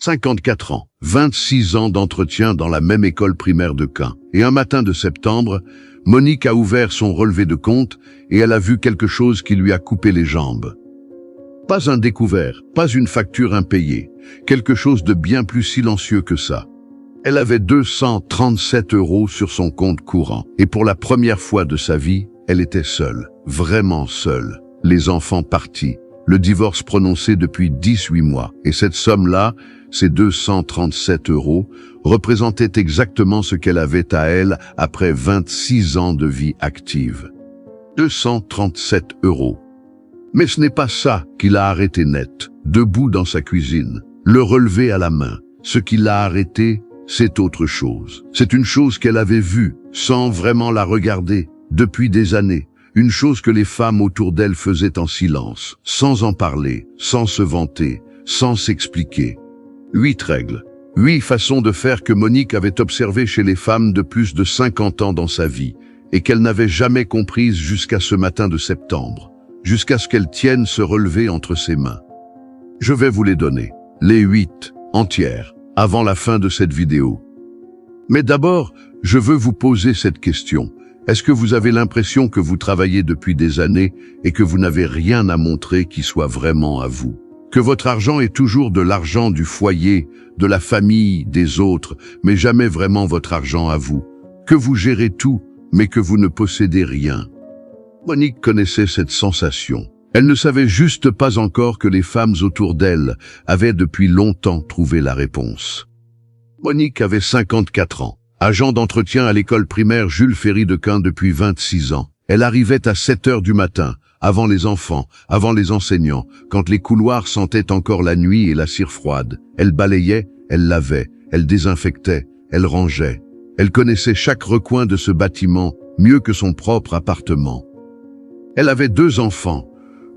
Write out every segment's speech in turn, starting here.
54 ans, 26 ans d'entretien dans la même école primaire de Caen. Et un matin de septembre, Monique a ouvert son relevé de compte et elle a vu quelque chose qui lui a coupé les jambes. Pas un découvert, pas une facture impayée, quelque chose de bien plus silencieux que ça. Elle avait 237 € sur son compte courant. Et pour la première fois de sa vie, elle était seule, vraiment seule. Les enfants partis, le divorce prononcé depuis 18 mois. Et cette somme-là, ces 237 €, représentait exactement ce qu'elle avait à elle après 26 ans de vie active. 237 €. Mais ce n'est pas ça qui l'a arrêté net, debout dans sa cuisine, le relevé à la main. Ce qui l'a arrêté, c'est autre chose. C'est une chose qu'elle avait vue, sans vraiment la regarder, depuis des années. Une chose que les femmes autour d'elle faisaient en silence, sans en parler, sans se vanter, sans s'expliquer. 8 règles, 8 façons de faire que Monique avait observées chez les femmes de plus de 50 ans dans sa vie, et qu'elle n'avait jamais comprises jusqu'à ce matin de septembre, jusqu'à ce qu'elle tienne ce relevé entre ses mains. Je vais vous les donner, les 8, entières, avant la fin de cette vidéo. Mais d'abord, je veux vous poser cette question. Est-ce que vous avez l'impression que vous travaillez depuis des années et que vous n'avez rien à montrer qui soit vraiment à vous? Que votre argent est toujours de l'argent du foyer, de la famille, des autres, mais jamais vraiment votre argent à vous? Que vous gérez tout, mais que vous ne possédez rien? Monique connaissait cette sensation. Elle ne savait juste pas encore que les femmes autour d'elle avaient depuis longtemps trouvé la réponse. Monique avait 54 ans. Agent d'entretien à l'école primaire Jules Ferry de Caen depuis 26 ans. Elle arrivait à 7 heures du matin, avant les enfants, avant les enseignants, quand les couloirs sentaient encore la nuit et la cire froide. Elle balayait, elle lavait, elle désinfectait, elle rangeait. Elle connaissait chaque recoin de ce bâtiment mieux que son propre appartement. Elle avait 2 enfants,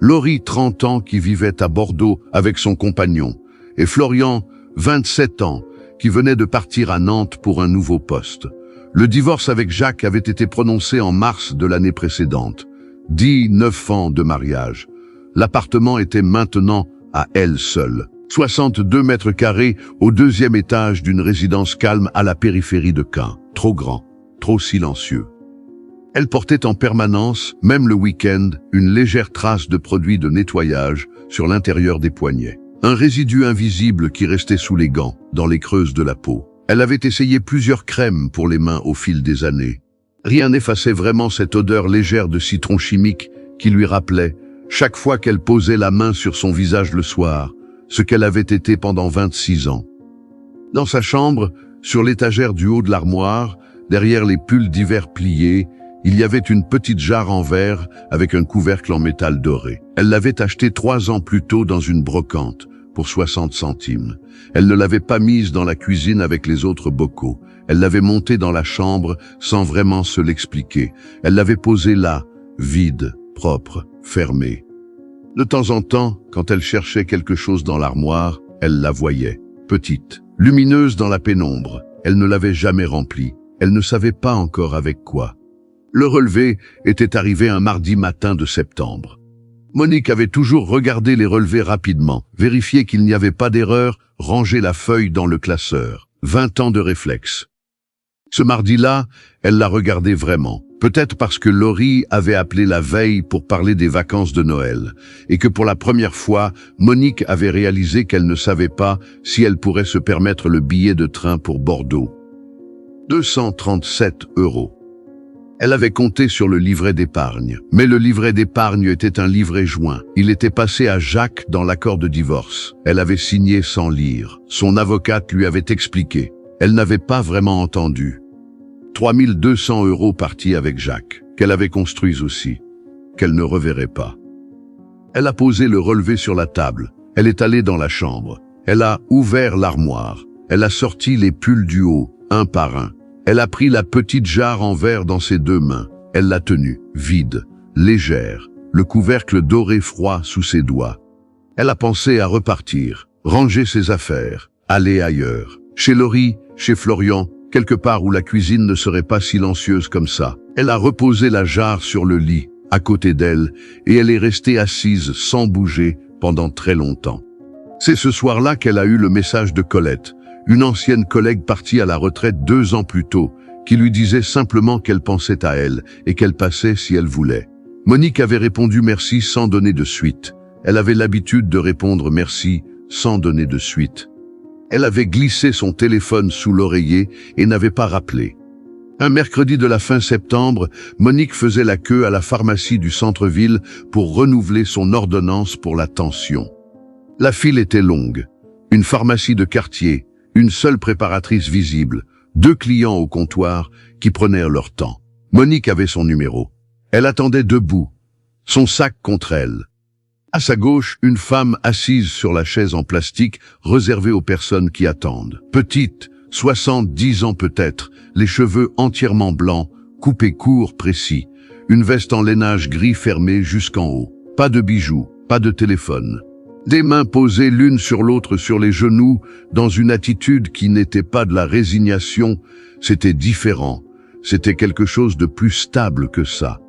Laurie, 30 ans, qui vivait à Bordeaux avec son compagnon, et Florian, 27 ans, qui venait de partir à Nantes pour un nouveau poste. Le divorce avec Jacques avait été prononcé en mars de l'année précédente. 9 ans de mariage. L'appartement était maintenant à elle seule. 62 mètres carrés au 2e étage d'une résidence calme à la périphérie de Caen. Trop grand, trop silencieux. Elle portait en permanence, même le week-end, une légère trace de produit de nettoyage sur l'intérieur des poignets. Un résidu invisible qui restait sous les gants, dans les creuses de la peau. Elle avait essayé plusieurs crèmes pour les mains au fil des années. Rien n'effaçait vraiment cette odeur légère de citron chimique qui lui rappelait, chaque fois qu'elle posait la main sur son visage le soir, ce qu'elle avait été pendant 26 ans. Dans sa chambre, sur l'étagère du haut de l'armoire, derrière les pulls d'hiver pliés, il y avait une petite jarre en verre avec un couvercle en métal doré. Elle l'avait achetée 3 ans plus tôt dans une brocante, pour 60 centimes. Elle ne l'avait pas mise dans la cuisine avec les autres bocaux. Elle l'avait montée dans la chambre sans vraiment se l'expliquer. Elle l'avait posée là, vide, propre, fermée. De temps en temps, quand elle cherchait quelque chose dans l'armoire, elle la voyait, petite, lumineuse dans la pénombre. Elle ne l'avait jamais remplie. Elle ne savait pas encore avec quoi. Le relevé était arrivé un mardi matin de septembre. Monique avait toujours regardé les relevés rapidement, vérifié qu'il n'y avait pas d'erreur, rangé la feuille dans le classeur. 20 ans de réflexe. Ce mardi-là, elle la regardait vraiment. Peut-être parce que Laurie avait appelé la veille pour parler des vacances de Noël, et que pour la première fois, Monique avait réalisé qu'elle ne savait pas si elle pourrait se permettre le billet de train pour Bordeaux. 237 €. Elle avait compté sur le livret d'épargne. Mais le livret d'épargne était un livret joint. Il était passé à Jacques dans l'accord de divorce. Elle avait signé sans lire. Son avocate lui avait expliqué. Elle n'avait pas vraiment entendu. 3200 € partis avec Jacques, qu'elle avait construits aussi, qu'elle ne reverrait pas. Elle a posé le relevé sur la table. Elle est allée dans la chambre. Elle a ouvert l'armoire. Elle a sorti les pulls du haut, un par un. Elle a pris la petite jarre en verre dans ses 2 mains. Elle l'a tenue, vide, légère, le couvercle doré froid sous ses doigts. Elle a pensé à repartir, ranger ses affaires, aller ailleurs. Chez Laurie, chez Florian, quelque part où la cuisine ne serait pas silencieuse comme ça. Elle a reposé la jarre sur le lit, à côté d'elle, et elle est restée assise sans bouger pendant très longtemps. C'est ce soir-là qu'elle a eu le message de Colette, une ancienne collègue partie à la retraite 2 ans plus tôt, qui lui disait simplement qu'elle pensait à elle et qu'elle passait si elle voulait. Monique avait répondu merci sans donner de suite. Elle avait l'habitude de répondre merci sans donner de suite. Elle avait glissé son téléphone sous l'oreiller et n'avait pas rappelé. Un mercredi de la fin septembre, Monique faisait la queue à la pharmacie du centre-ville pour renouveler son ordonnance pour la tension. La file était longue. Une pharmacie de quartier, une seule préparatrice visible, 2 clients au comptoir qui prenaient leur temps. Monique avait son numéro. Elle attendait debout, son sac contre elle. À sa gauche, une femme assise sur la chaise en plastique réservée aux personnes qui attendent. Petite, 70 ans peut-être, les cheveux entièrement blancs, coupés courts, précis, une veste en lainage gris fermée jusqu'en haut. Pas de bijoux, pas de téléphone. Des mains posées l'une sur l'autre sur les genoux, dans une attitude qui n'était pas de la résignation, c'était différent, c'était quelque chose de plus stable que ça.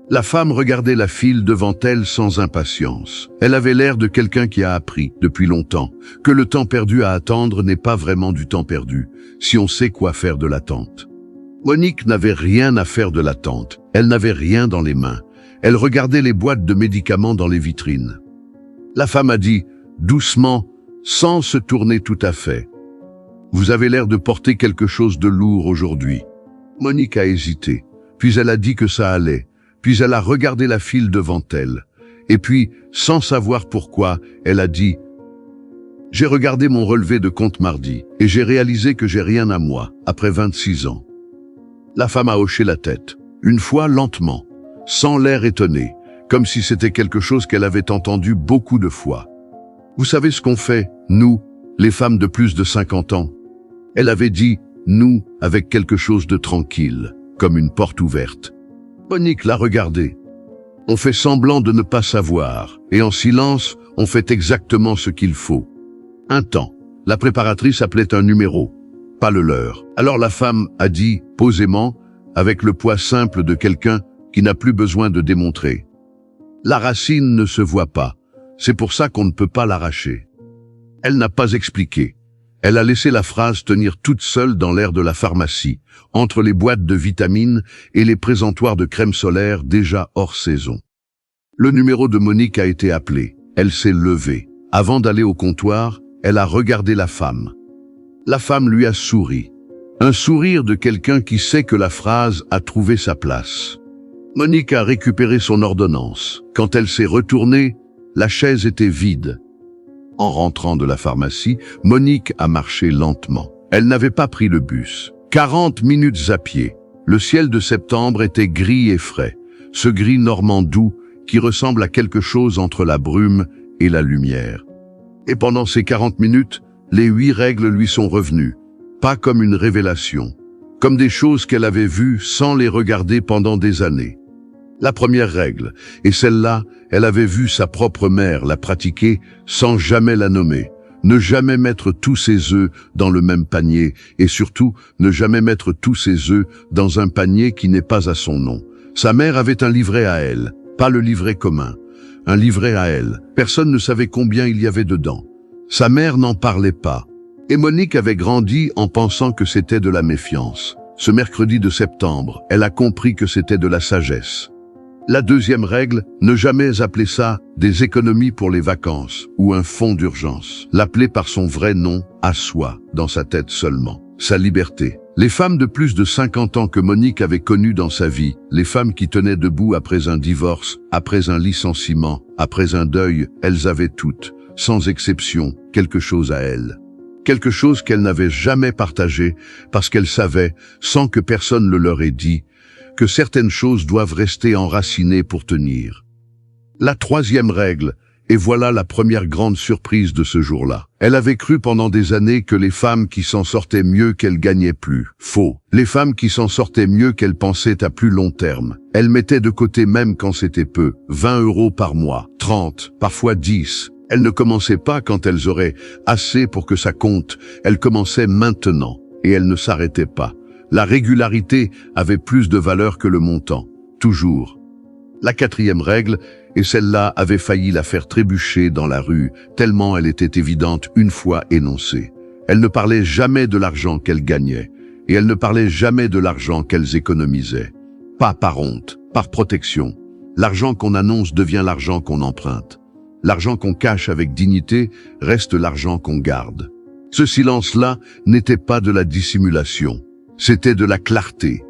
La femme regardait la file devant elle sans impatience. Elle avait l'air de quelqu'un qui a appris, depuis longtemps, que le temps perdu à attendre n'est pas vraiment du temps perdu, si on sait quoi faire de l'attente. Monique n'avait rien à faire de l'attente, elle n'avait rien dans les mains. Elle regardait les boîtes de médicaments dans les vitrines. La femme a dit, doucement, sans se tourner tout à fait. « Vous avez l'air de porter quelque chose de lourd aujourd'hui. » Monique a hésité, puis elle a dit que ça allait. Puis elle a regardé la file devant elle. Et puis, sans savoir pourquoi, elle a dit « J'ai regardé mon relevé de compte mardi et j'ai réalisé que j'ai rien à moi, après 26 ans. » La femme a hoché la tête, une fois lentement, sans l'air étonné, comme si c'était quelque chose qu'elle avait entendu beaucoup de fois. « Vous savez ce qu'on fait, nous, les femmes de plus de 50 ans ?» Elle avait dit « nous » avec quelque chose de tranquille, comme une porte ouverte. Monique l'a regardé. On fait semblant de ne pas savoir, et en silence, on fait exactement ce qu'il faut. Un temps, la préparatrice appelait un numéro, pas le leur. Alors la femme a dit, posément, avec le poids simple de quelqu'un qui n'a plus besoin de démontrer. La racine ne se voit pas, c'est pour ça qu'on ne peut pas l'arracher. Elle n'a pas expliqué. Elle a laissé la phrase tenir toute seule dans l'air de la pharmacie, entre les boîtes de vitamines et les présentoirs de crème solaire déjà hors saison. Le numéro de Monique a été appelé. Elle s'est levée. Avant d'aller au comptoir, elle a regardé la femme. La femme lui a souri. Un sourire de quelqu'un qui sait que la phrase a trouvé sa place. Monique a récupéré son ordonnance. Quand elle s'est retournée, la chaise était vide. En rentrant de la pharmacie, Monique a marché lentement. Elle n'avait pas pris le bus. 40 minutes à pied. Le ciel de septembre était gris et frais. Ce gris normand doux qui ressemble à quelque chose entre la brume et la lumière. Et pendant ces 40 minutes, les 8 règles lui sont revenues. Pas comme une révélation. Comme des choses qu'elle avait vues sans les regarder pendant des années. La première règle, et celle-là, elle avait vu sa propre mère la pratiquer sans jamais la nommer. Ne jamais mettre tous ses œufs dans le même panier, et surtout, ne jamais mettre tous ses œufs dans un panier qui n'est pas à son nom. Sa mère avait un livret à elle, pas le livret commun. Un livret à elle. Personne ne savait combien il y avait dedans. Sa mère n'en parlait pas. Et Monique avait grandi en pensant que c'était de la méfiance. Ce mercredi de septembre, elle a compris que c'était de la sagesse. La deuxième règle, ne jamais appeler ça des économies pour les vacances ou un fonds d'urgence. L'appeler par son vrai nom, à soi, dans sa tête seulement. Sa liberté. Les femmes de plus de 50 ans que Monique avait connues dans sa vie, les femmes qui tenaient debout après un divorce, après un licenciement, après un deuil, elles avaient toutes, sans exception, quelque chose à elles. Quelque chose qu'elles n'avaient jamais partagé parce qu'elles savaient, sans que personne le leur ait dit, que certaines choses doivent rester enracinées pour tenir. La troisième règle, et voilà la première grande surprise de ce jour-là. Elle avait cru pendant des années que les femmes qui s'en sortaient mieux qu'elles gagnaient plus. Faux. Les femmes qui s'en sortaient mieux qu'elles pensaient à plus long terme. Elles mettaient de côté même quand c'était peu. 20 € par mois, 30, parfois 10. Elles ne commençaient pas quand elles auraient assez pour que ça compte. Elles commençaient maintenant. Et elles ne s'arrêtaient pas. La régularité avait plus de valeur que le montant. Toujours. La quatrième règle, et celle-là avait failli la faire trébucher dans la rue, tellement elle était évidente une fois énoncée. Elle ne parlait jamais de l'argent qu'elle gagnait, et elle ne parlait jamais de l'argent qu'elles économisaient. Pas par honte, par protection. L'argent qu'on annonce devient l'argent qu'on emprunte. L'argent qu'on cache avec dignité reste l'argent qu'on garde. Ce silence-là n'était pas de la dissimulation, c'était de la clarté.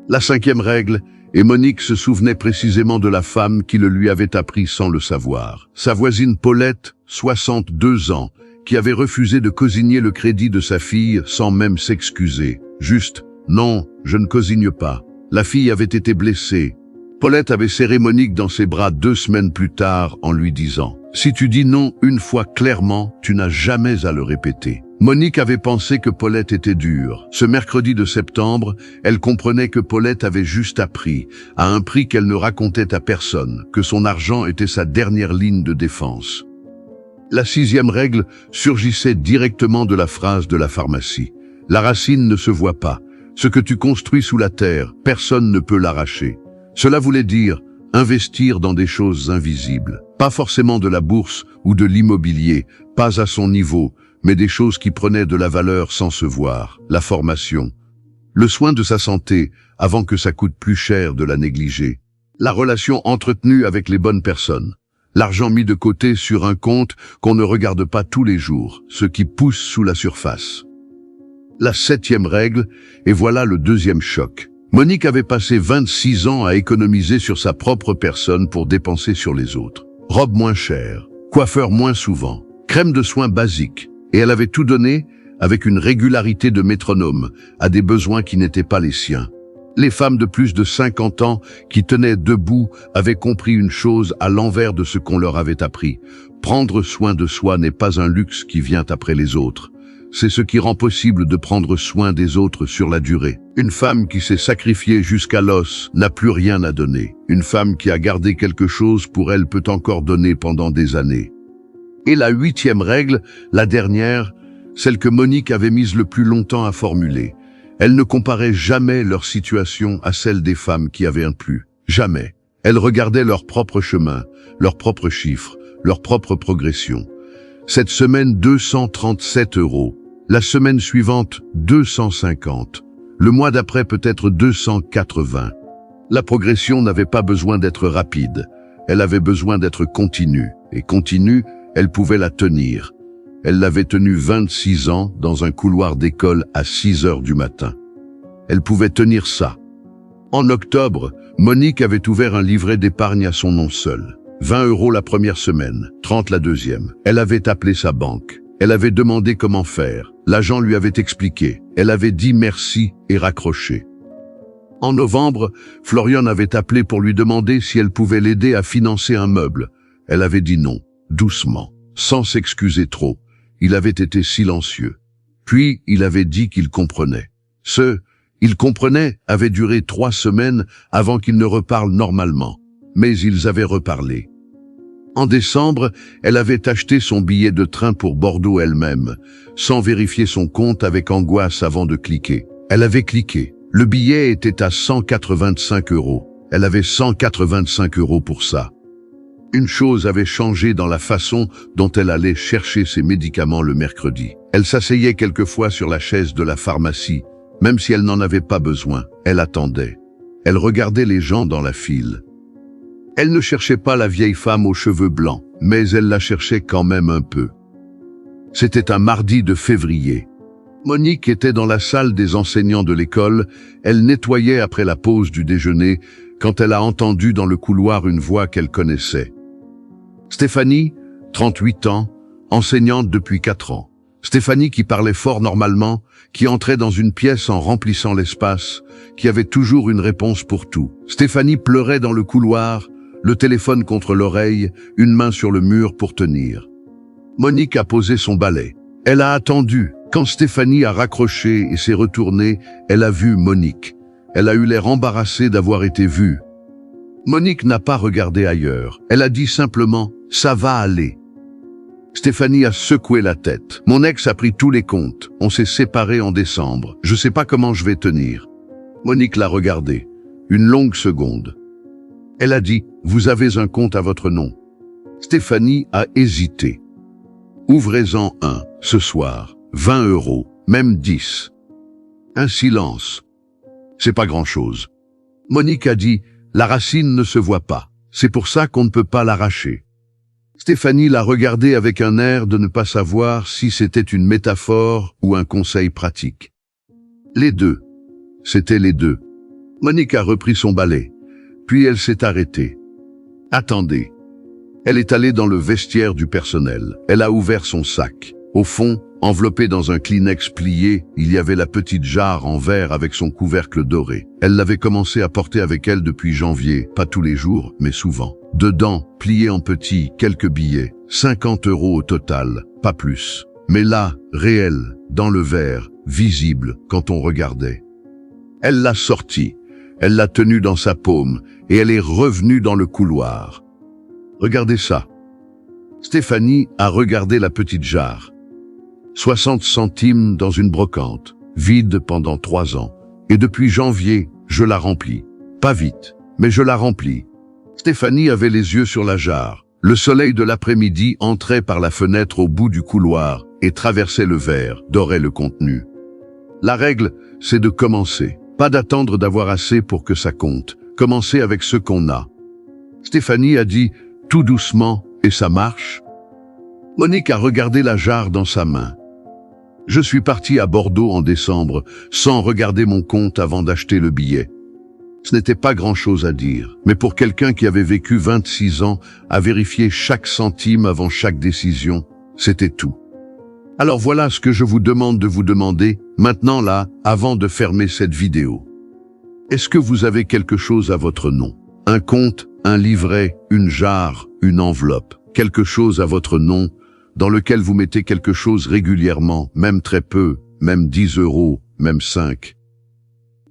La 5e règle, et Monique se souvenait précisément de la femme qui le lui avait appris sans le savoir. Sa voisine Paulette, 62 ans, qui avait refusé de cosigner le crédit de sa fille sans même s'excuser. Juste, non, je ne cosigne pas. La fille avait été blessée. Paulette avait serré Monique dans ses bras 2 semaines plus tard en lui disant « Si tu dis non une fois clairement, tu n'as jamais à le répéter ». Monique avait pensé que Paulette était dure. Ce mercredi de septembre, elle comprenait que Paulette avait juste appris, à un prix qu'elle ne racontait à personne, que son argent était sa dernière ligne de défense. La 6e règle surgissait directement de la phrase de la pharmacie. La racine ne se voit pas. Ce que tu construis sous la terre, personne ne peut l'arracher. Cela voulait dire investir dans des choses invisibles. Pas forcément de la bourse ou de l'immobilier, pas à son niveau, mais des choses qui prenaient de la valeur sans se voir. La formation, le soin de sa santé avant que ça coûte plus cher de la négliger. La relation entretenue avec les bonnes personnes. L'argent mis de côté sur un compte qu'on ne regarde pas tous les jours, ce qui pousse sous la surface. La 7e règle, et voilà le 2e choc. Monique avait passé 26 ans à économiser sur sa propre personne pour dépenser sur les autres. Robe moins chère, coiffeur moins souvent, crème de soins basique, et elle avait tout donné avec une régularité de métronome à des besoins qui n'étaient pas les siens. Les femmes de plus de 50 ans qui tenaient debout avaient compris une chose à l'envers de ce qu'on leur avait appris. Prendre soin de soi n'est pas un luxe qui vient après les autres. C'est ce qui rend possible de prendre soin des autres sur la durée. Une femme qui s'est sacrifiée jusqu'à l'os n'a plus rien à donner. Une femme qui a gardé quelque chose pour elle peut encore donner pendant des années. Et la 8e règle, la dernière, celle que Monique avait mise le plus longtemps à formuler. Elle ne comparait jamais leur situation à celle des femmes qui avaient un plus. Jamais. Elle regardait leur propre chemin, leurs propres chiffres, leur propre progression. Cette semaine, 237 €. La semaine suivante, 250. Le mois d'après, peut-être 280. La progression n'avait pas besoin d'être rapide. Elle avait besoin d'être continue. Et continue, elle pouvait la tenir. Elle l'avait tenue 26 ans dans un couloir d'école à 6 heures du matin. Elle pouvait tenir ça. En octobre, Monique avait ouvert un livret d'épargne à son nom seul. 20 € la première semaine, 30 la deuxième. Elle avait appelé sa banque. Elle avait demandé comment faire. L'agent lui avait expliqué. Elle avait dit merci et raccroché. En novembre, Florian avait appelé pour lui demander si elle pouvait l'aider à financer un meuble. Elle avait dit non, doucement, sans s'excuser trop. Il avait été silencieux. Puis, il avait dit qu'il comprenait. Il comprenait avait duré 3 semaines avant qu'ils ne reparlent normalement. Mais ils avaient reparlé. En décembre, elle avait acheté son billet de train pour Bordeaux elle-même, sans vérifier son compte avec angoisse avant de cliquer. Elle avait cliqué. Le billet était à 185 €. Elle avait 185 € pour ça. Une chose avait changé dans la façon dont elle allait chercher ses médicaments le mercredi. Elle s'asseyait quelquefois sur la chaise de la pharmacie, même si elle n'en avait pas besoin. Elle attendait. Elle regardait les gens dans la file. Elle ne cherchait pas la vieille femme aux cheveux blancs, mais elle la cherchait quand même un peu. C'était un mardi de février. Monique était dans la salle des enseignants de l'école. Elle nettoyait après la pause du déjeuner quand elle a entendu dans le couloir une voix qu'elle connaissait. Stéphanie, 38 ans, enseignante depuis 4 ans. Stéphanie qui parlait fort normalement, qui entrait dans une pièce en remplissant l'espace, qui avait toujours une réponse pour tout. Stéphanie pleurait dans le couloir, le téléphone contre l'oreille, une main sur le mur pour tenir. Monique a posé son balai. Elle a attendu. Quand Stéphanie a raccroché et s'est retournée, elle a vu Monique. Elle a eu l'air embarrassée d'avoir été vue. Monique n'a pas regardé ailleurs. Elle a dit simplement « ça va aller ». Stéphanie a secoué la tête. « Mon ex a pris tous les comptes. On s'est séparés en décembre. Je sais pas comment je vais tenir. » Monique l'a regardée. Une longue seconde. Elle a dit « Vous avez un compte à votre nom ». Stéphanie a hésité. « Ouvrez-en un, ce soir, 20 €, même 10. » Un silence. C'est pas grand-chose. Monique a dit « La racine ne se voit pas. C'est pour ça qu'on ne peut pas l'arracher. » Stéphanie l'a regardé avec un air de ne pas savoir si c'était une métaphore ou un conseil pratique. Les deux. C'était les deux. Monique a repris son balai, puis elle s'est arrêtée. Attendez. Elle est allée dans le vestiaire du personnel. Elle a ouvert son sac. Au fond, enveloppé dans un Kleenex plié, il y avait la petite jarre en verre avec son couvercle doré. Elle l'avait commencé à porter avec elle depuis janvier, pas tous les jours, mais souvent. Dedans, plié en petits, quelques billets, 50 € au total, pas plus. Mais là, réel, dans le verre, visible quand on regardait. Elle l'a sorti, elle l'a tenu dans sa paume et elle est revenue dans le couloir. Regardez ça. Stéphanie a regardé la petite jarre. 60 centimes dans une brocante, vide pendant 3 ans. Et depuis janvier, je la remplis. Pas vite, mais je la remplis. Stéphanie avait les yeux sur la jarre. Le soleil de l'après-midi entrait par la fenêtre au bout du couloir et traversait le verre, dorait le contenu. La règle, c'est de commencer. Pas d'attendre d'avoir assez pour que ça compte. Commencer avec ce qu'on a. Stéphanie a dit tout doucement, et ça marche. Monique a regardé la jarre dans sa main. Je suis parti à Bordeaux en décembre, sans regarder mon compte avant d'acheter le billet. Ce n'était pas grand-chose à dire, mais pour quelqu'un qui avait vécu 26 ans, à vérifier chaque centime avant chaque décision, c'était tout. Alors voilà ce que je vous demande de vous demander, maintenant là, avant de fermer cette vidéo. Est-ce que vous avez quelque chose à votre nom? Un compte, un livret, une jarre, une enveloppe, quelque chose à votre nom, dans lequel vous mettez quelque chose régulièrement, même très peu, même 10 €, même 5.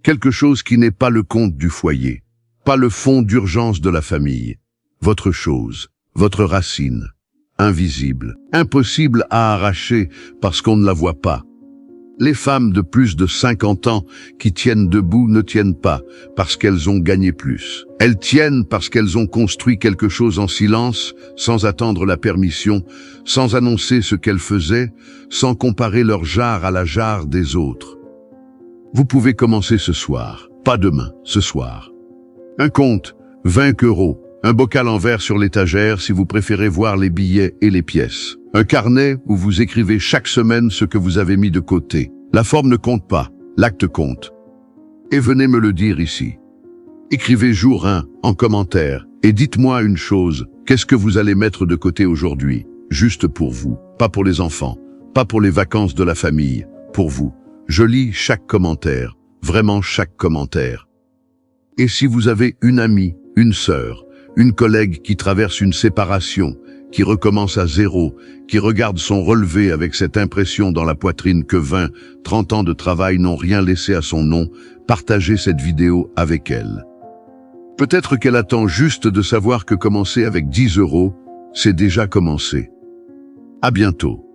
Quelque chose qui n'est pas le compte du foyer, pas le fonds d'urgence de la famille. Votre chose, votre racine, invisible, impossible à arracher parce qu'on ne la voit pas. Les femmes de plus de 50 ans qui tiennent debout ne tiennent pas parce qu'elles ont gagné plus. Elles tiennent parce qu'elles ont construit quelque chose en silence, sans attendre la permission, sans annoncer ce qu'elles faisaient, sans comparer leur jarre à la jarre des autres. Vous pouvez commencer ce soir, pas demain, ce soir. Un compte, 20 €, un bocal en verre sur l'étagère si vous préférez voir les billets et les pièces. Un carnet où vous écrivez chaque semaine ce que vous avez mis de côté. La forme ne compte pas, l'acte compte. Et venez me le dire ici. Écrivez jour 1 en commentaire et dites-moi une chose, qu'est-ce que vous allez mettre de côté aujourd'hui, juste pour vous, pas pour les enfants, pas pour les vacances de la famille, pour vous. Je lis chaque commentaire, vraiment chaque commentaire. Et si vous avez une amie, une sœur, une collègue qui traverse une séparation, qui recommence à zéro, qui regarde son relevé avec cette impression dans la poitrine que 20, 30 ans de travail n'ont rien laissé à son nom, partagez cette vidéo avec elle. Peut-être qu'elle attend juste de savoir que commencer avec 10 €, c'est déjà commencé. À bientôt.